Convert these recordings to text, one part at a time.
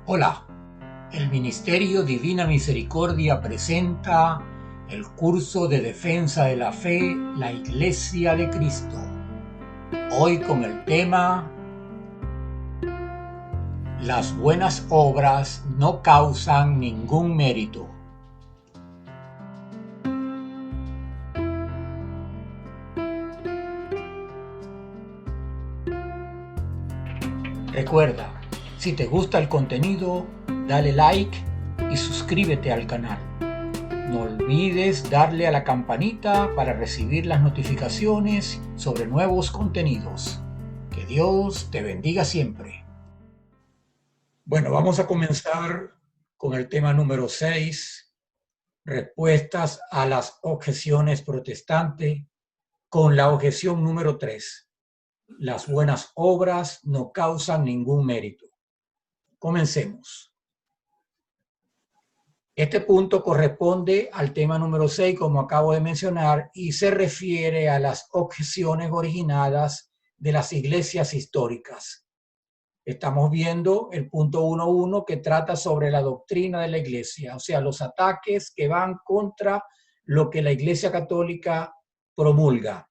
Hola, el Ministerio Divina Misericordia presenta el curso de defensa de la fe, la Iglesia de Cristo. Hoy con el tema: las buenas obras no causan ningún mérito. Recuerda, si te gusta el contenido, dale like y suscríbete al canal. No olvides darle a la campanita para recibir las notificaciones sobre nuevos contenidos. Que Dios te bendiga siempre. Bueno, vamos a comenzar con el tema número 6, respuestas a las objeciones protestantes, con la objeción número 3. Las buenas obras no causan ningún mérito. Comencemos. Este punto corresponde al tema número 6, como acabo de mencionar, y se refiere a las objeciones originadas de las iglesias históricas. Estamos viendo el punto 1.1 que trata sobre la doctrina de la iglesia, o sea, los ataques que van contra lo que la Iglesia Católica promulga.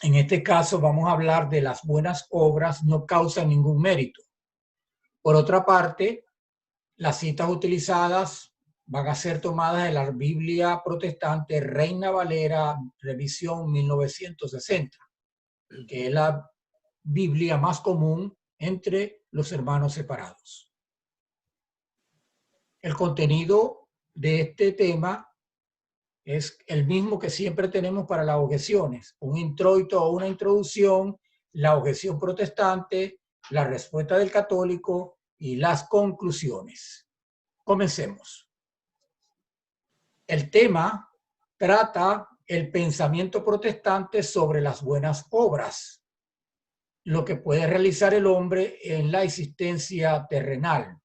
En este caso vamos a hablar de las buenas obras no causan ningún mérito. Por otra parte, las citas utilizadas van a ser tomadas de la Biblia protestante Reina Valera, revisión 1960, que es la Biblia más común entre los hermanos separados. El contenido de este tema es el mismo que siempre tenemos para las objeciones: un introito o una introducción, la objeción protestante, la respuesta del católico y las conclusiones. Comencemos. El tema trata el pensamiento protestante sobre las buenas obras, lo que puede realizar el hombre en la existencia terrenal.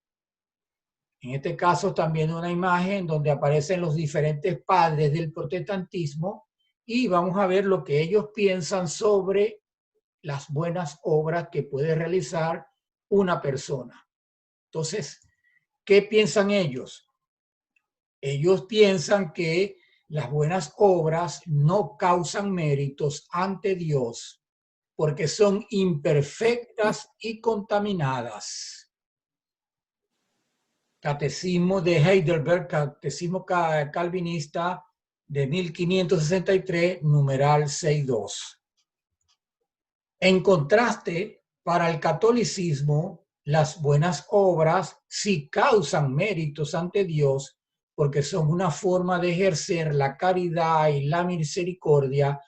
En este caso también una imagen donde aparecen los diferentes padres del protestantismo y vamos a ver lo que ellos piensan sobre las buenas obras que puede realizar una persona. Entonces, ¿qué piensan ellos? Ellos piensan que las buenas obras no causan méritos ante Dios porque son imperfectas y contaminadas. Catecismo de Heidelberg, Catecismo Calvinista de 1563, numeral 6.2. En contraste, para el catolicismo, las buenas obras sí causan méritos ante Dios porque son una forma de ejercer la caridad y la misericordia,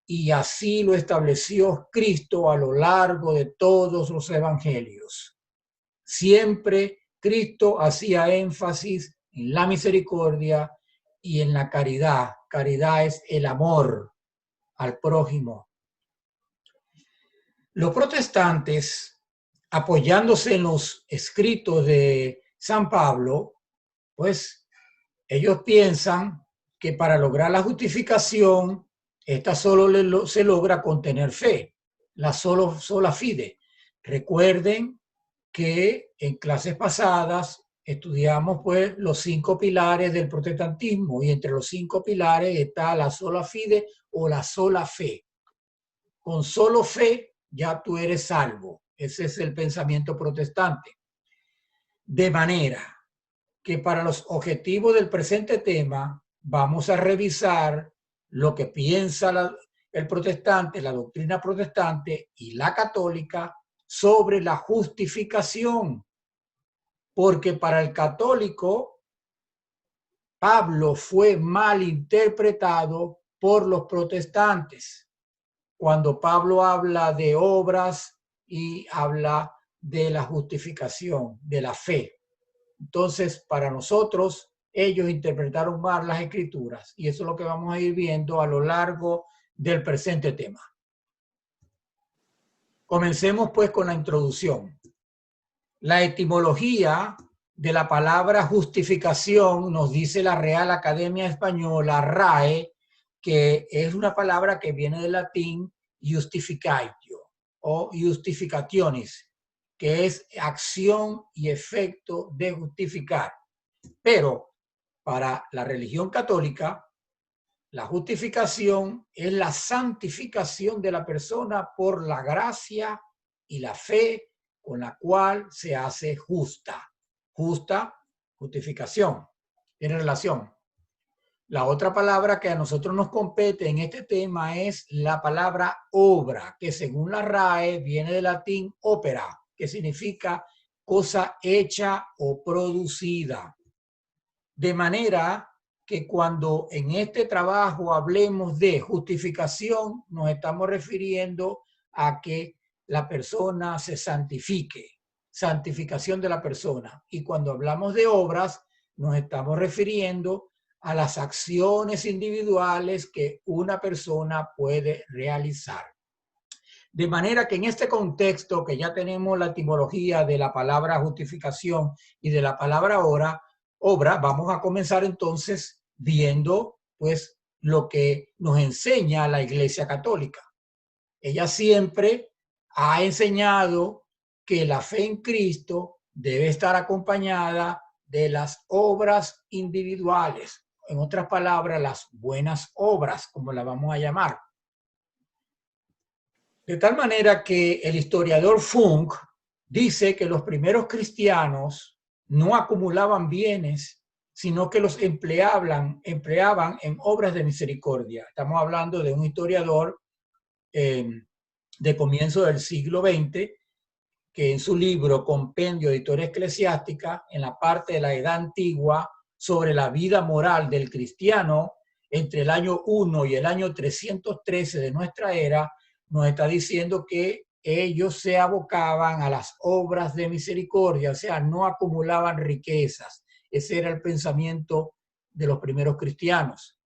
y así lo estableció Cristo a lo largo de todos los evangelios. Siempre Cristo hacía énfasis en la misericordia y en la caridad. Caridad es el amor al prójimo. Los protestantes, apoyándose en los escritos de San Pablo, pues ellos piensan que para lograr la justificación, esta solo se logra con tener fe, la sola fide. Recuerden que en clases pasadas estudiamos pues los 5 pilares del protestantismo, y entre los 5 pilares está la sola fide o la sola fe. Con solo fe ya tú eres salvo. Ese es el pensamiento protestante. De manera que para los objetivos del presente tema vamos a revisar lo que piensa el protestante, la doctrina protestante y la católica sobre la justificación. Porque para el católico, Pablo fue mal interpretado por los protestantes cuando Pablo habla de obras y habla de la justificación, de la fe. Entonces, para nosotros, ellos interpretaron mal las escrituras, y eso es lo que vamos a ir viendo a lo largo del presente tema. Comencemos pues con la introducción. La etimología de la palabra justificación nos dice la Real Academia Española, RAE, que es una palabra que viene del latín justificatio o justificationis, que es acción y efecto de justificar. Pero para la religión católica, la justificación es la santificación de la persona por la gracia y la fe con la cual se hace justa. Justa, justificación, tiene relación. La otra palabra que a nosotros nos compete en este tema es la palabra obra, que según la RAE viene del latín opera, que significa cosa hecha o producida. De manera que cuando en este trabajo hablemos de justificación, nos estamos refiriendo a que la persona se santifique, santificación de la persona. Y cuando hablamos de obras, nos estamos refiriendo a las acciones individuales que una persona puede realizar. De manera que en este contexto, que ya tenemos la etimología de la palabra justificación y de la palabra obra, vamos a comenzar entonces viendo pues lo que nos enseña la Iglesia Católica. Ella siempre ha enseñado que la fe en Cristo debe estar acompañada de las obras individuales. En otras palabras, las buenas obras, como las vamos a llamar. De tal manera que el historiador Funk dice que los primeros cristianos no acumulaban bienes, sino que los empleaban en obras de misericordia. Estamos hablando de un historiador de comienzo del siglo XX, que en su libro Compendio de Historia Eclesiástica, en la parte de la Edad Antigua, sobre la vida moral del cristiano entre el año 1 y el año 313 de nuestra era, nos está diciendo que ellos se abocaban a las obras de misericordia, o sea, no acumulaban riquezas. Ese era el pensamiento de los primeros cristianos.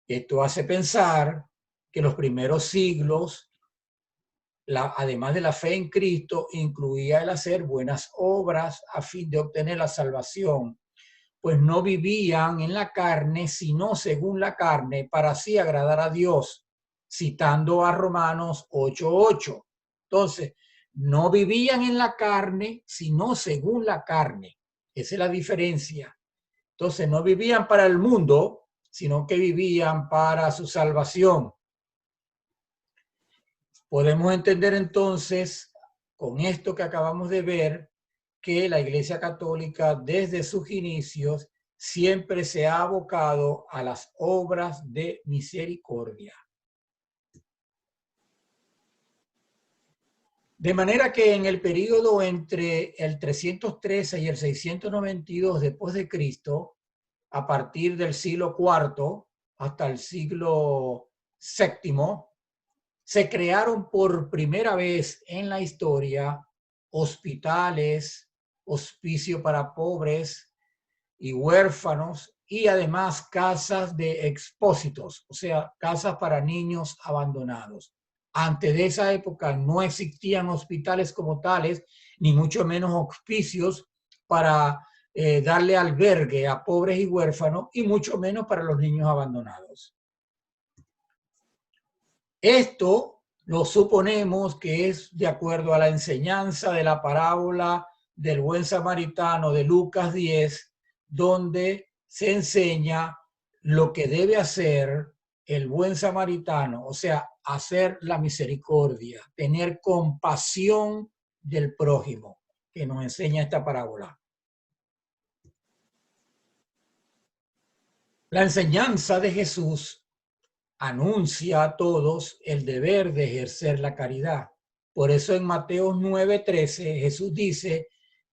Esto hace pensar que los primeros siglos, además de la fe en Cristo, incluía el hacer buenas obras a fin de obtener la salvación, pues no vivían en la carne, sino según la carne, para así agradar a Dios, citando a Romanos 8:8. Entonces, no vivían en la carne, sino según la carne. Esa es la diferencia. Entonces, no vivían para el mundo, sino que vivían para su salvación. Podemos entender entonces, con esto que acabamos de ver, que la Iglesia Católica desde sus inicios siempre se ha abocado a las obras de misericordia. De manera que en el período entre el 313 y el 692 después de Cristo, a partir del siglo IV hasta el siglo VII, se crearon por primera vez en la historia hospitales, hospicio para pobres y huérfanos, y además casas de expósitos, o sea, casas para niños abandonados. Antes de esa época no existían hospitales como tales, ni mucho menos hospicios para darle albergue a pobres y huérfanos, y mucho menos para los niños abandonados. Esto lo suponemos que es de acuerdo a la enseñanza de la parábola del buen samaritano de Lucas 10, donde se enseña lo que debe hacer el buen samaritano, o sea, hacer la misericordia, tener compasión del prójimo, que nos enseña esta parábola. La enseñanza de Jesús anuncia a todos el deber de ejercer la caridad. Por eso en Mateo 9:13 Jesús dice: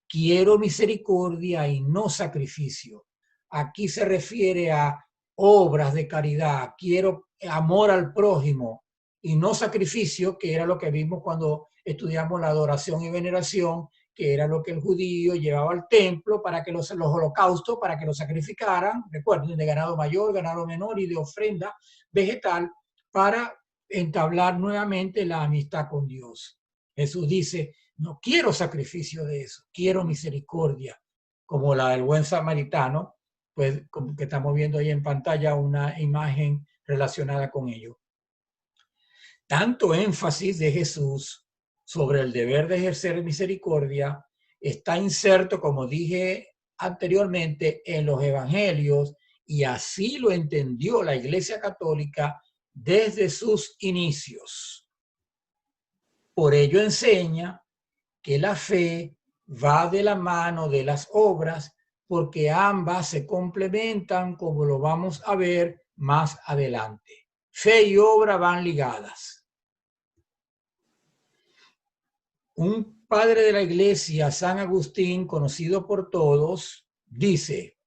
quiero misericordia y no sacrificio. Aquí se refiere a obras de caridad. Quiero amor al prójimo y no sacrificio, que era lo que vimos cuando estudiamos la adoración y veneración, que era lo que el judío llevaba al templo para que los holocaustos, para que los sacrificaran, recuerden, de ganado mayor, ganado menor y de ofrenda vegetal, para entablar nuevamente la amistad con Dios. Jesús dice: no quiero sacrificio de eso, quiero misericordia, como la del buen samaritano, pues como que estamos viendo ahí en pantalla una imagen relacionada con ello. Tanto énfasis de Jesús sobre el deber de ejercer misericordia está inserto, como dije anteriormente, en los evangelios, y así lo entendió la Iglesia Católica desde sus inicios. Por ello enseña que la fe va de la mano de las obras, porque ambas se complementan, como lo vamos a ver más adelante. Fe y obra van ligadas. Un padre de la Iglesia, San Agustín, conocido por todos, dice: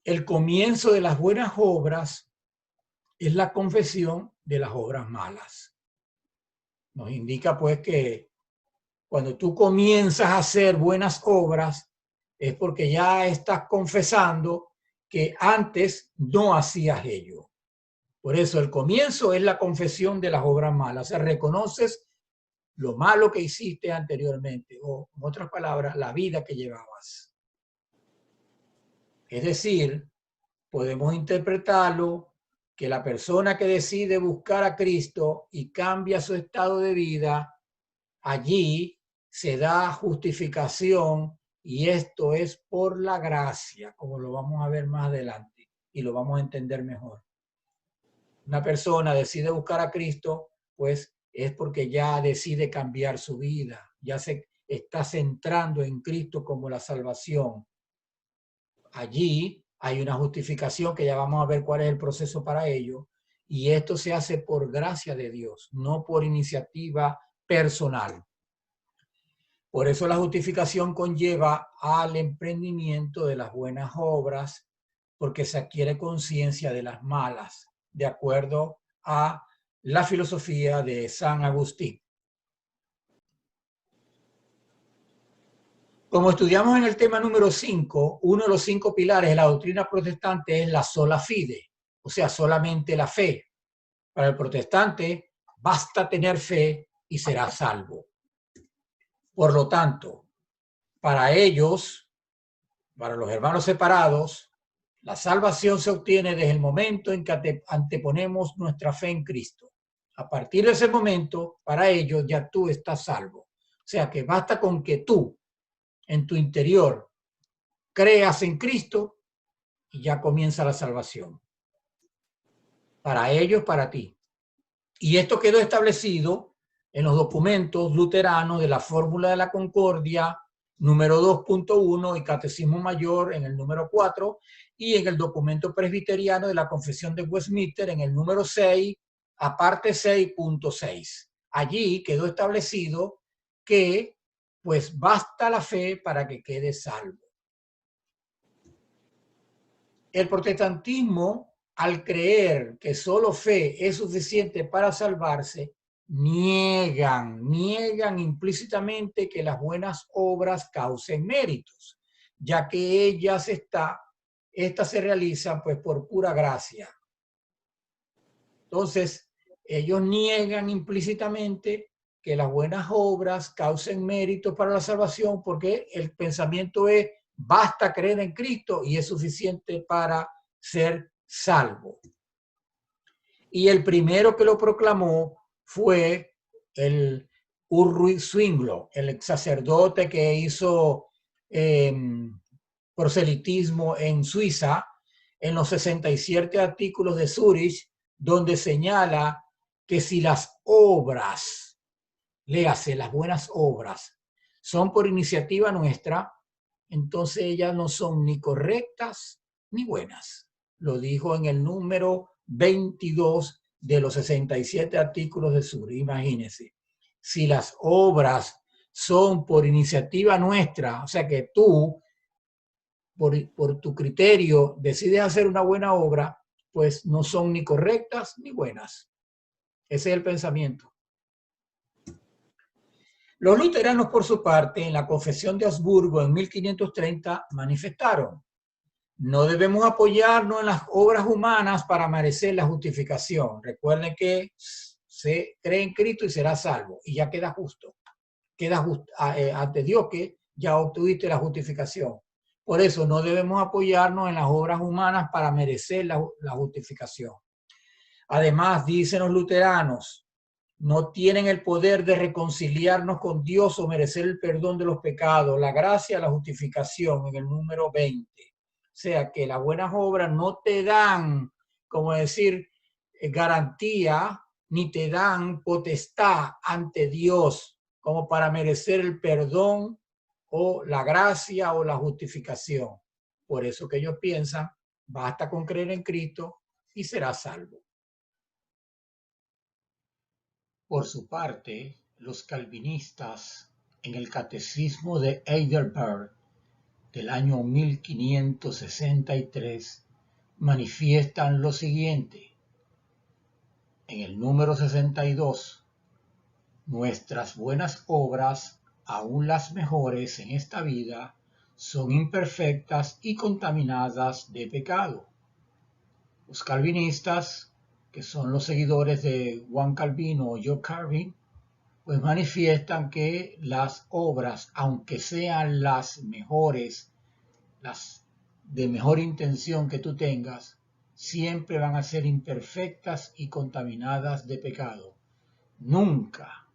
el comienzo de las buenas obras es la confesión de las obras malas. Nos indica pues que cuando tú comienzas a hacer buenas obras es porque ya estás confesando que antes no hacías ello. Por eso el comienzo es la confesión de las obras malas. O sea, reconoces lo malo que hiciste anteriormente, o en otras palabras, la vida que llevabas. Es decir, podemos interpretarlo que la persona que decide buscar a Cristo y cambia su estado de vida, allí se da justificación, y esto es por la gracia, como lo vamos a ver más adelante y lo vamos a entender mejor. Una persona decide buscar a Cristo, pues es porque ya decide cambiar su vida, ya se está centrando en Cristo como la salvación. Allí hay una justificación que ya vamos a ver cuál es el proceso para ello, y esto se hace por gracia de Dios, no por iniciativa personal. Por eso la justificación conlleva al emprendimiento de las buenas obras, porque se adquiere conciencia de las malas, de acuerdo a la filosofía de San Agustín. Como estudiamos en el tema número 5, uno de los 5 pilares de la doctrina protestante es la sola fide, o sea, solamente la fe. Para el protestante, basta tener fe y será salvo. Por lo tanto, para ellos, para los hermanos separados, la salvación se obtiene desde el momento en que anteponemos nuestra fe en Cristo. A partir de ese momento, para ellos ya tú estás salvo. O sea que basta con que tú, en tu interior, creas en Cristo y ya comienza la salvación. Para ellos, para ti. Y esto quedó establecido en los documentos luteranos de la Fórmula de la Concordia, número 2.1, y Catecismo Mayor en el número 4, y en el documento presbiteriano de la Confesión de Westminster en el número 6, aparte 6.6. Allí quedó establecido que pues basta la fe para que quede salvo. El protestantismo, al creer que solo fe es suficiente para salvarse, niegan implícitamente que las buenas obras causen méritos, ya que estas se realizan pues por pura gracia. Entonces, ellos niegan implícitamente que las buenas obras causen méritos para la salvación, porque el pensamiento es: basta creer en Cristo y es suficiente para ser salvo. Y el primero que lo proclamó fue el Ulrich Zwinglio, el sacerdote que hizo proselitismo en Suiza, en los 67 artículos de Zurich, donde señala que si las obras, léase, las buenas obras, son por iniciativa nuestra, entonces ellas no son ni correctas ni buenas. Lo dijo en el número 22 de los 67 artículos de Zurich. Imagínense, si las obras son por iniciativa nuestra, o sea que tú, por tu criterio, decides hacer una buena obra, pues no son ni correctas ni buenas. Ese es el pensamiento. Los luteranos, por su parte, en la Confesión de Augsburgo en 1530, manifestaron: no debemos apoyarnos en las obras humanas para merecer la justificación. Recuerden que se cree en Cristo y será salvo, y ya queda justo. Queda ante Dios que ya obtuviste la justificación. Por eso no debemos apoyarnos en las obras humanas para merecer la justificación. Además, dicen los luteranos, no tienen el poder de reconciliarnos con Dios o merecer el perdón de los pecados, la gracia, la justificación en el número 20. O sea que las buenas obras no te dan, como decir, garantía, ni te dan potestad ante Dios como para merecer el perdón o la gracia o la justificación. Por eso que ellos piensan, basta con creer en Cristo y serás salvo. Por su parte, los calvinistas, en el Catecismo de Heidelberg del año 1563, manifiestan lo siguiente. En el número 62, nuestras buenas obras, aun las mejores en esta vida, son imperfectas y contaminadas de pecado. Los calvinistas, que son los seguidores de Juan Calvino o John Calvin, pues manifiestan que las obras, aunque sean las mejores, las de mejor intención que tú tengas, siempre van a ser imperfectas y contaminadas de pecado. Nunca,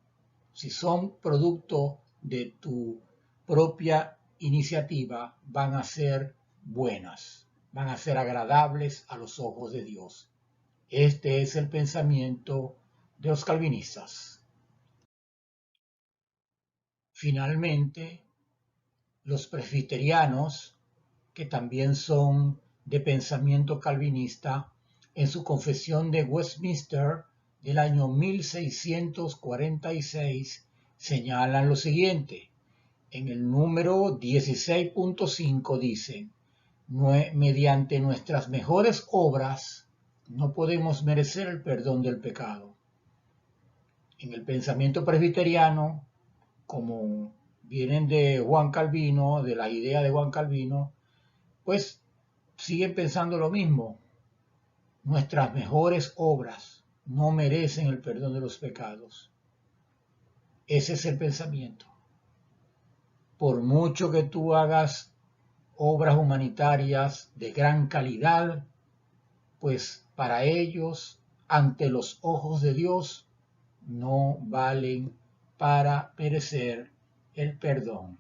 si son producto de tu propia iniciativa, van a ser buenas, van a ser agradables a los ojos de Dios. Este es el pensamiento de los calvinistas. Finalmente, los presbiterianos, que también son de pensamiento calvinista, en su confesión de Westminster del año 1646, señalan lo siguiente. En el número 16.5 dice, mediante nuestras mejores obras no podemos merecer el perdón del pecado. En el pensamiento presbiteriano, como vienen de Juan Calvino, de la idea de Juan Calvino, pues siguen pensando lo mismo. Nuestras mejores obras no merecen el perdón de los pecados. Ese es el pensamiento. Por mucho que tú hagas obras humanitarias de gran calidad, pues para ellos, ante los ojos de Dios, no valen para merecer el perdón.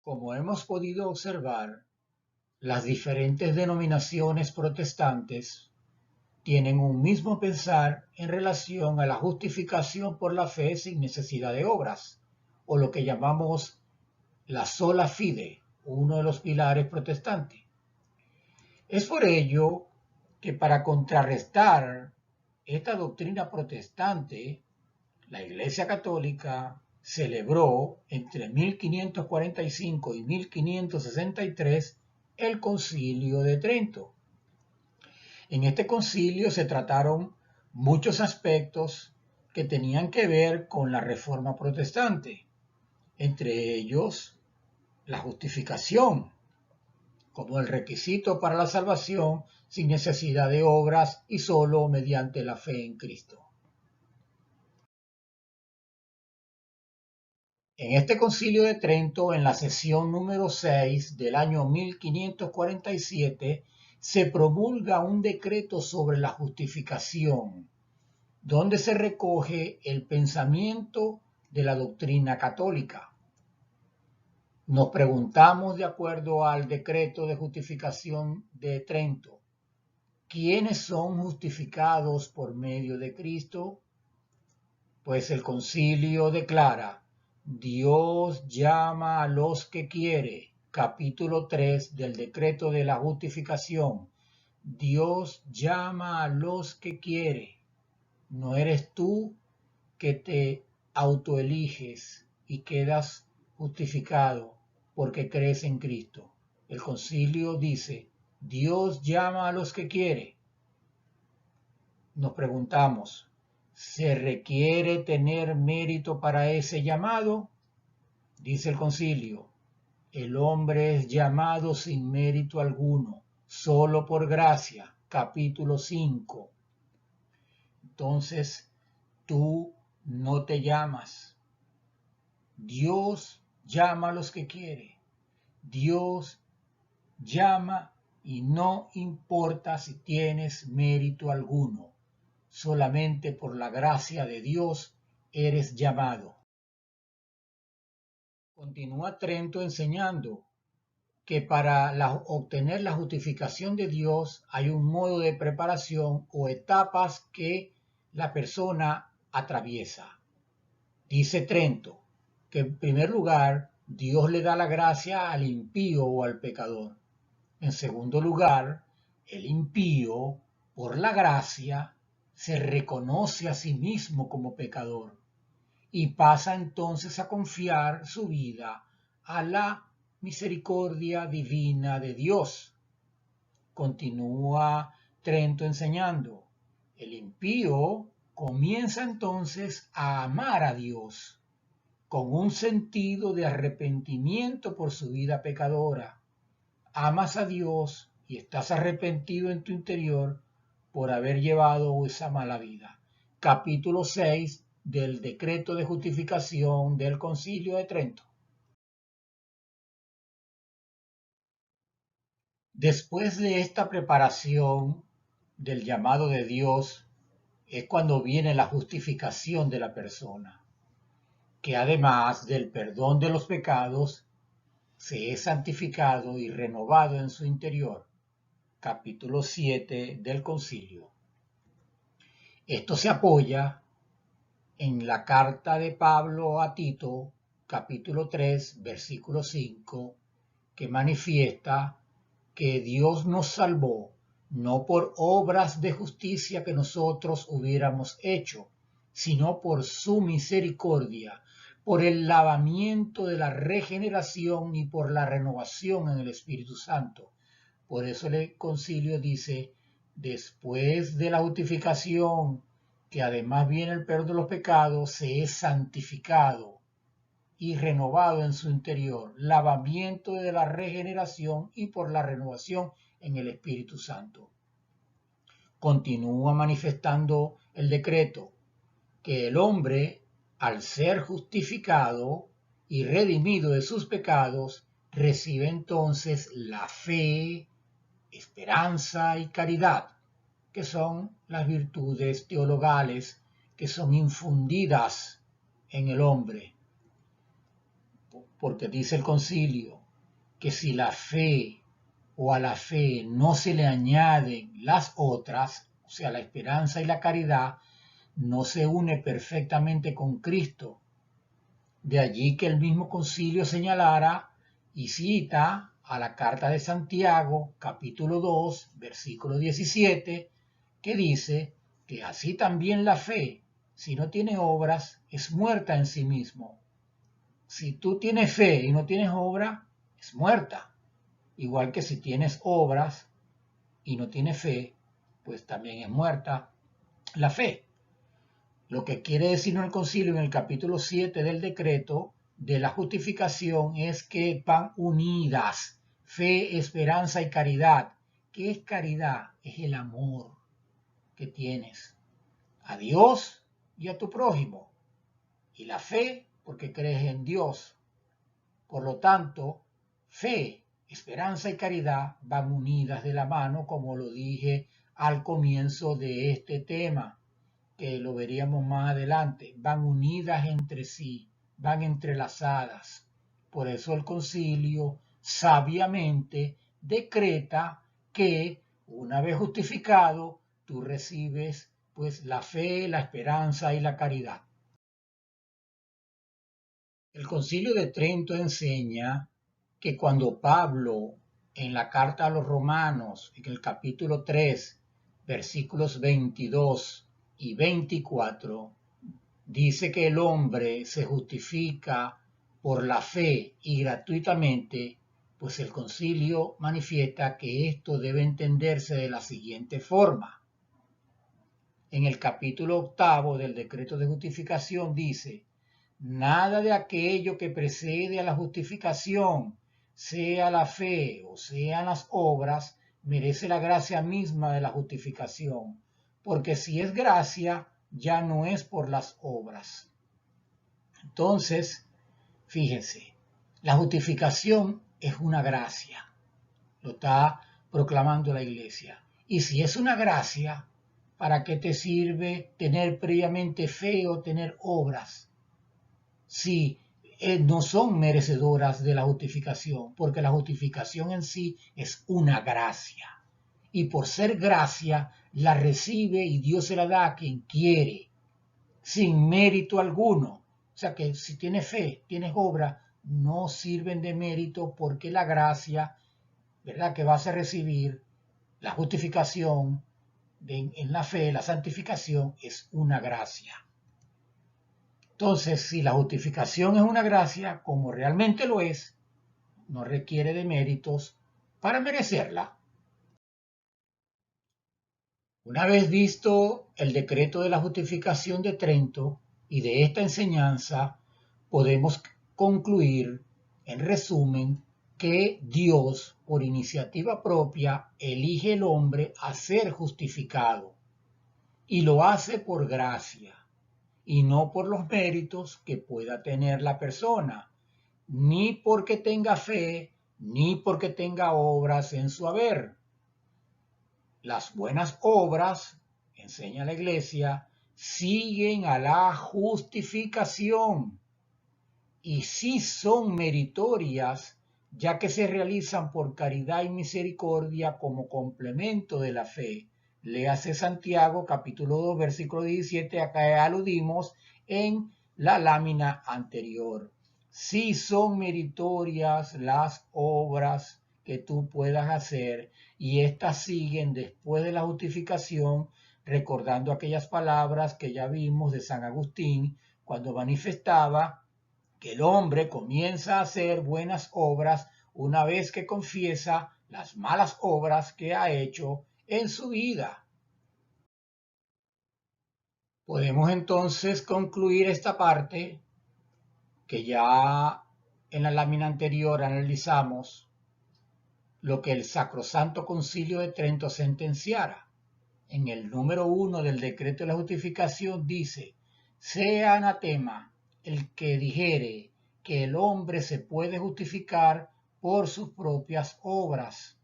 Como hemos podido observar, las diferentes denominaciones protestantes tienen un mismo pensar en relación a la justificación por la fe sin necesidad de obras, o lo que llamamos la sola fide, uno de los pilares protestantes. Es por ello que para contrarrestar esta doctrina protestante, la Iglesia Católica celebró entre 1545 y 1563 el Concilio de Trento. En este concilio se trataron muchos aspectos que tenían que ver con la Reforma Protestante, entre ellos la justificación, como el requisito para la salvación sin necesidad de obras y solo mediante la fe en Cristo. En este Concilio de Trento, en la sesión número 6 del año 1547, se promulga un decreto sobre la justificación, donde se recoge el pensamiento de la doctrina católica. Nos preguntamos, de acuerdo al decreto de justificación de Trento, ¿quiénes son justificados por medio de Cristo? Pues el concilio declara, Dios llama a los que quiere, capítulo 3 del decreto de la justificación. Dios llama a los que quiere. No eres tú que te autoeliges y quedas justificado porque crees en Cristo. El concilio dice, Dios llama a los que quiere. Nos preguntamos, ¿se requiere tener mérito para ese llamado? Dice el concilio, el hombre es llamado sin mérito alguno, solo por gracia, capítulo 5. Entonces, tú no te llamas. Dios llama a los que quiere. Dios llama y no importa si tienes mérito alguno, solamente por la gracia de Dios eres llamado. Continúa Trento enseñando que para obtener la justificación de Dios hay un modo de preparación o etapas que la persona atraviesa. Dice Trento que en primer lugar Dios le da la gracia al impío o al pecador. En segundo lugar, el impío, por la gracia, se reconoce a sí mismo como pecador y pasa entonces a confiar su vida a la misericordia divina de Dios. Continúa Trento enseñando. El impío comienza entonces a amar a Dios con un sentido de arrepentimiento por su vida pecadora. Amas a Dios y estás arrepentido en tu interior por haber llevado esa mala vida. Capítulo 6 del decreto de justificación del Concilio de Trento. Después de esta preparación del llamado de Dios es cuando viene la justificación de la persona, que además del perdón de los pecados, se es santificado y renovado en su interior. Capítulo 7 del Concilio. Esto se apoya en la carta de Pablo a Tito, capítulo 3, versículo 5, que manifiesta que Dios nos salvó no por obras de justicia que nosotros hubiéramos hecho, sino por su misericordia, por el lavamiento de la regeneración y por la renovación en el Espíritu Santo. Por eso el concilio dice, después de la justificación, que además viene el perdón de los pecados, se es santificado y renovado en su interior, lavamiento de la regeneración y por la renovación en el Espíritu Santo. Continúa manifestando el decreto que el hombre, al ser justificado y redimido de sus pecados, recibe entonces la fe, esperanza y caridad, que son las virtudes teologales que son infundidas en el hombre. Porque dice el concilio que si la fe o a la fe no se le añaden las otras, o sea, la esperanza y la caridad, no se une perfectamente con Cristo. De allí que el mismo concilio señalara y cita a la carta de Santiago, capítulo 2, versículo 17, que dice que así también la fe, si no tiene obras, es muerta en sí mismo. Si tú tienes fe y no tienes obra, es muerta. Igual que si tienes obras y no tienes fe, pues también es muerta la fe. Lo que quiere decir el concilio en el capítulo 7 del decreto de la justificación es que van unidas fe, esperanza y caridad. ¿Qué es caridad? Es el amor que tienes a Dios y a tu prójimo. Y la fe porque crees en Dios. Por lo tanto, fe, esperanza y caridad van unidas de la mano, como lo dije al comienzo de este tema, que lo veríamos más adelante. Van unidas entre sí, van entrelazadas. Por eso el concilio sabiamente decreta que una vez justificado, tú recibes pues la fe, la esperanza y la caridad. El Concilio de Trento enseña que cuando Pablo, en la carta a los Romanos, en el capítulo 3, versículos 22 y 24, dice que el hombre se justifica por la fe y gratuitamente, pues el concilio manifiesta que esto debe entenderse de la siguiente forma. En el capítulo 8 del decreto de justificación dice, nada de aquello que precede a la justificación, sea la fe o sean las obras, merece la gracia misma de la justificación, porque si es gracia, ya no es por las obras. Entonces, fíjense, la justificación es una gracia. Lo está proclamando la iglesia. Y si es una gracia, ¿para qué te sirve tener previamente fe o tener obras? Si no son merecedoras de la justificación, porque la justificación en sí es una gracia. Y por ser gracia, la recibe y Dios se la da a quien quiere, sin mérito alguno. O sea que si tienes fe, tienes obra, no sirven de mérito porque la gracia, ¿verdad?, que vas a recibir, la justificación en la fe, la santificación, es una gracia. Entonces, si la justificación es una gracia, como realmente lo es, no requiere de méritos para merecerla. Una vez visto el decreto de la justificación de Trento y de esta enseñanza, podemos concluir, en resumen, que Dios, por iniciativa propia, elige al hombre a ser justificado y lo hace por gracia y no por los méritos que pueda tener la persona, ni porque tenga fe, ni porque tenga obras en su haber. Las buenas obras, enseña la Iglesia, siguen a la justificación y sí son meritorias, ya que se realizan por caridad y misericordia como complemento de la fe. Léase Santiago capítulo 2 versículo 17, acá aludimos en la lámina anterior. Sí son meritorias las obras que tú puedas hacer y estas siguen después de la justificación, recordando aquellas palabras que ya vimos de San Agustín cuando manifestaba que el hombre comienza a hacer buenas obras una vez que confiesa las malas obras que ha hecho en su vida. Podemos entonces concluir esta parte que ya en la lámina anterior analizamos lo que el Sacrosanto Concilio de Trento sentenciara. En el número 1 del decreto de la justificación dice: sea anatema el que dijere que el hombre se puede justificar por sus propias obras,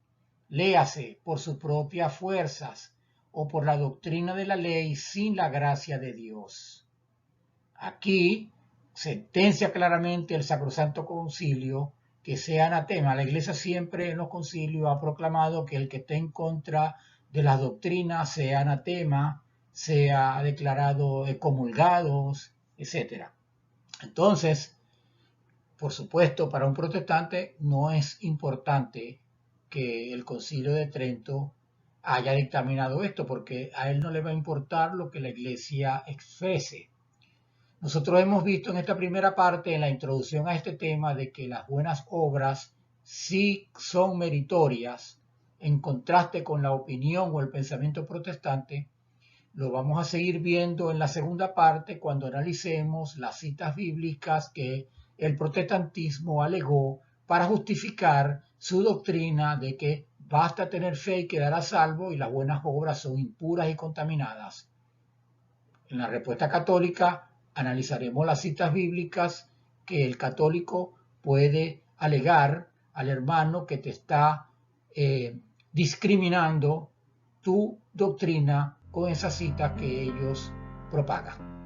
léase por sus propias fuerzas o por la doctrina de la ley sin la gracia de Dios. Aquí sentencia claramente el Sacrosanto Concilio que sea anatema. La Iglesia siempre en los concilios ha proclamado que el que esté en contra de las doctrinas sea anatema, sea declarado excomulgados, etc. Entonces, por supuesto, para un protestante no es importante que el Concilio de Trento haya dictaminado esto, porque a él no le va a importar lo que la Iglesia exprese. Nosotros hemos visto en esta primera parte, en la introducción a este tema, de que las buenas obras sí son meritorias, en contraste con la opinión o el pensamiento protestante. Lo vamos a seguir viendo en la segunda parte cuando analicemos las citas bíblicas que el protestantismo alegó para justificar su doctrina de que basta tener fe y quedar a salvo y las buenas obras son impuras y contaminadas. En la respuesta católica analizaremos las citas bíblicas que el católico puede alegar al hermano que te está discriminando tu doctrina con esas citas que ellos propagan.